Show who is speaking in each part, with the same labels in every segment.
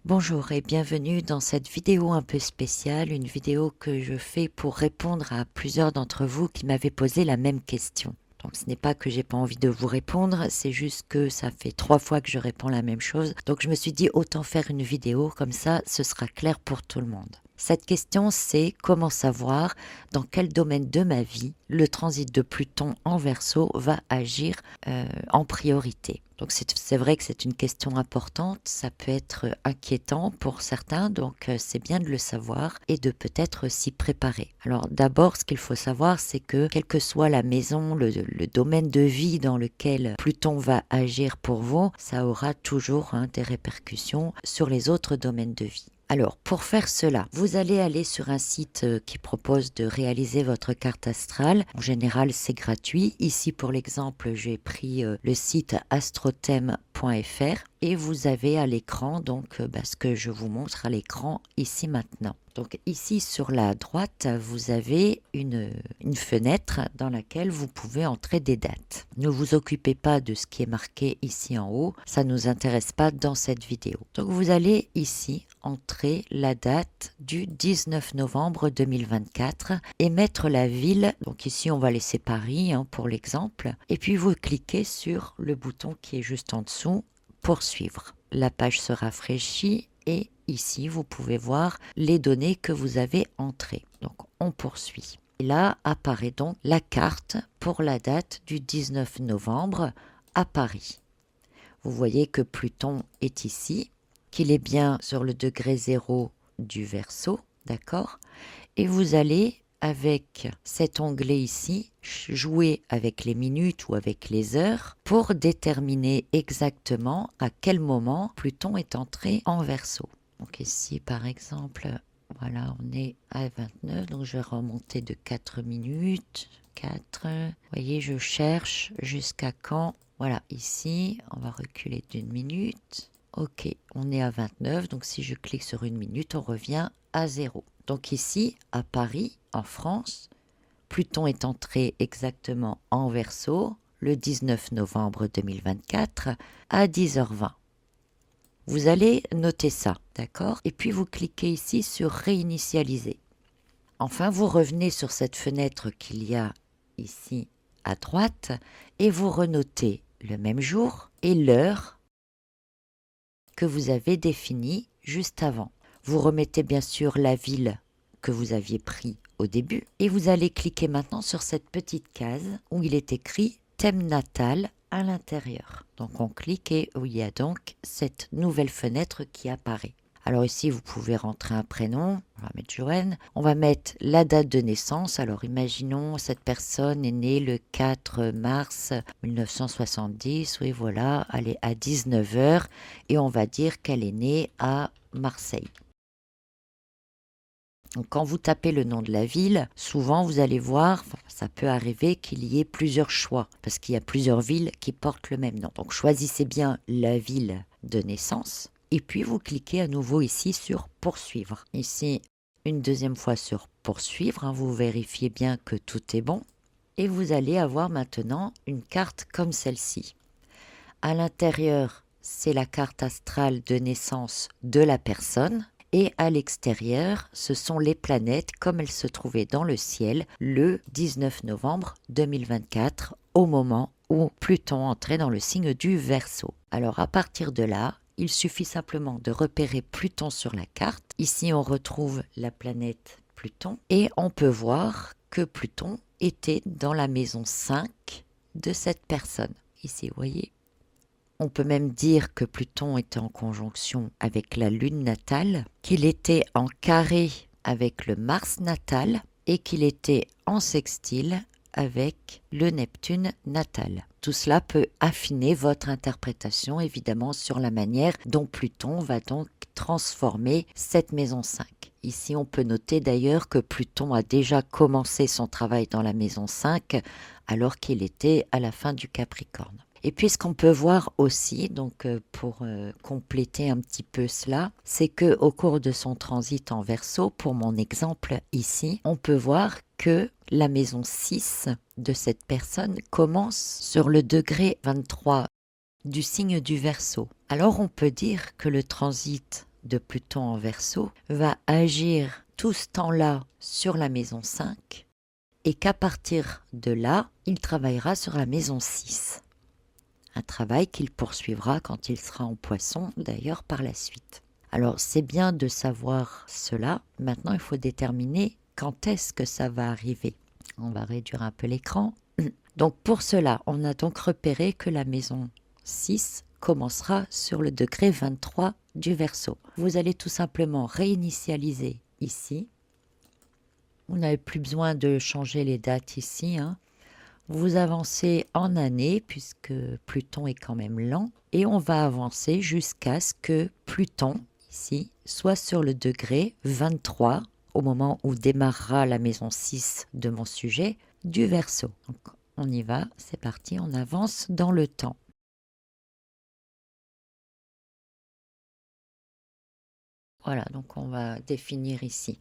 Speaker 1: Bonjour et bienvenue dans cette vidéo un peu spéciale, une vidéo que je fais pour répondre à plusieurs d'entre vous qui m'avaient posé la même question. Donc ce n'est pas que j'ai pas envie de vous répondre, c'est juste que ça fait 3 fois que je réponds la même chose. Donc je me suis dit autant faire une vidéo, comme ça ce sera clair pour tout le monde. Cette question c'est comment savoir dans quel domaine de ma vie le transit de Pluton en Verseau va agir en priorité. Donc c'est vrai que c'est une question importante, ça peut être inquiétant pour certains, donc c'est bien de le savoir et de peut-être s'y préparer. Alors d'abord, ce qu'il faut savoir, c'est que quelle que soit la maison, le domaine de vie dans lequel Pluton va agir pour vous, ça aura toujours des répercussions sur les autres domaines de vie. Alors, pour faire cela, vous allez aller sur un site qui propose de réaliser votre carte astrale. En général, c'est gratuit. Ici, pour l'exemple, j'ai pris le site astrothème.fr et vous avez à l'écran donc ce que je vous montre à l'écran ici maintenant. Donc ici sur la droite, vous avez une fenêtre dans laquelle vous pouvez entrer des dates. Ne vous occupez pas de ce qui est marqué ici en haut, ça ne nous intéresse pas dans cette vidéo. Donc vous allez ici entrer la date du 19 novembre 2024 et mettre la ville. Donc ici on va laisser Paris pour l'exemple. Et puis vous cliquez sur le bouton qui est juste en dessous, poursuivre. La page se rafraîchit et ici vous pouvez voir les données que vous avez entrées. Donc on poursuit. Et là apparaît donc la carte pour la date du 19 novembre à Paris. Vous voyez que Pluton est ici, qu'il est bien sur le degré 0 du Verseau, d'accord? Et vous allez, avec cet onglet ici, jouer avec les minutes ou avec les heures pour déterminer exactement à quel moment Pluton est entré en Verseau. Donc ici, par exemple, voilà, on est à 29, donc je vais remonter de 4 minutes. 4, vous voyez, je cherche jusqu'à quand. Voilà, ici, on va reculer d'une minute. Ok, on est à 29, donc si je clique sur une minute, on revient à 0. Donc ici, à Paris, en France, Pluton est entré exactement en Verseau le 19 novembre 2024 à 10h20. Vous allez noter ça, d'accord? Et puis vous cliquez ici sur réinitialiser. Enfin, vous revenez sur cette fenêtre qu'il y a ici à droite et vous renotez le même jour et l'heure que vous avez définie juste avant. Vous remettez bien sûr la ville que vous aviez pris au début et vous allez cliquer maintenant sur cette petite case où il est écrit thème natal à l'intérieur. Donc on clique et il y a donc cette nouvelle fenêtre qui apparaît. Alors ici vous pouvez rentrer un prénom, on va mettre Joanne, on va mettre la date de naissance. Alors imaginons cette personne est née le 4 mars 1970, oui voilà, elle est à 19h et on va dire qu'elle est née à Marseille. Donc, quand vous tapez le nom de la ville, souvent vous allez voir, ça peut arriver qu'il y ait plusieurs choix, parce qu'il y a plusieurs villes qui portent le même nom. Donc choisissez bien la ville de naissance, et puis vous cliquez à nouveau ici sur poursuivre. Ici, une deuxième fois sur poursuivre, vous vérifiez bien que tout est bon, et vous allez avoir maintenant une carte comme celle-ci. À l'intérieur, c'est la carte astrale de naissance de la personne. Et à l'extérieur, ce sont les planètes comme elles se trouvaient dans le ciel le 19 novembre 2024, au moment où Pluton entrait dans le signe du Verseau. Alors à partir de là, il suffit simplement de repérer Pluton sur la carte. Ici, on retrouve la planète Pluton et on peut voir que Pluton était dans la maison 5 de cette personne. Ici, vous voyez. On peut même dire que Pluton était en conjonction avec la Lune natale, qu'il était en carré avec le Mars natal et qu'il était en sextile avec le Neptune natal. Tout cela peut affiner votre interprétation évidemment sur la manière dont Pluton va donc transformer cette maison 5. Ici, on peut noter d'ailleurs que Pluton a déjà commencé son travail dans la maison 5 alors qu'il était à la fin du Capricorne. Et puis ce qu'on peut voir aussi, donc pour compléter un petit peu cela, c'est que au cours de son transit en Verseau, pour mon exemple ici, on peut voir que la maison 6 de cette personne commence sur le degré 23 du signe du Verseau. Alors on peut dire que le transit de Pluton en Verseau va agir tout ce temps-là sur la maison 5 et qu'à partir de là, il travaillera sur la maison 6. Un travail qu'il poursuivra quand il sera en Poisson, d'ailleurs par la suite. Alors c'est bien de savoir cela. Maintenant, il faut déterminer quand est-ce que ça va arriver. On va réduire un peu l'écran. Donc pour cela, on a donc repéré que la maison 6 commencera sur le degré 23 du Verseau. Vous allez tout simplement réinitialiser ici. Vous n'avez plus besoin de changer les dates ici, hein. Vous avancez en année puisque Pluton est quand même lent et on va avancer jusqu'à ce que Pluton, ici, soit sur le degré 23 au moment où démarrera la maison 6 de mon sujet du Verseau. Donc, on y va, c'est parti, on avance dans le temps. Voilà, donc on va définir ici.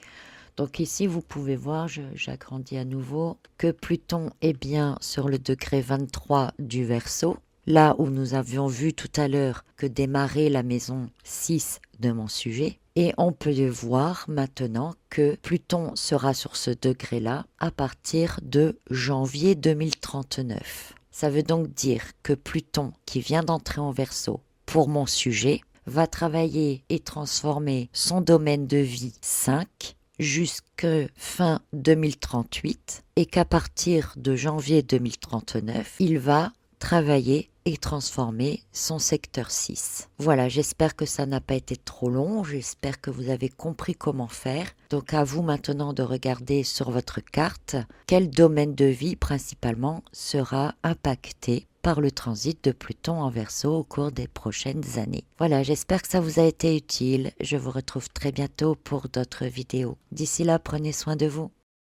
Speaker 1: Donc ici, vous pouvez voir, j'agrandis à nouveau, que Pluton est bien sur le degré 23 du Verseau, là où nous avions vu tout à l'heure que démarrait la maison 6 de mon sujet. Et on peut voir maintenant que Pluton sera sur ce degré-là à partir de janvier 2039. Ça veut donc dire que Pluton, qui vient d'entrer en Verseau pour mon sujet, va travailler et transformer son domaine de vie 5 jusque fin 2038 et qu'à partir de janvier 2039, il va travailler et transformer son secteur 6. Voilà, j'espère que ça n'a pas été trop long, j'espère que vous avez compris comment faire. Donc à vous maintenant de regarder sur votre carte quel domaine de vie principalement sera impacté par le transit de Pluton en Verseau au cours des prochaines années. Voilà, j'espère que ça vous a été utile. Je vous retrouve très bientôt pour d'autres vidéos. D'ici là, prenez soin de vous.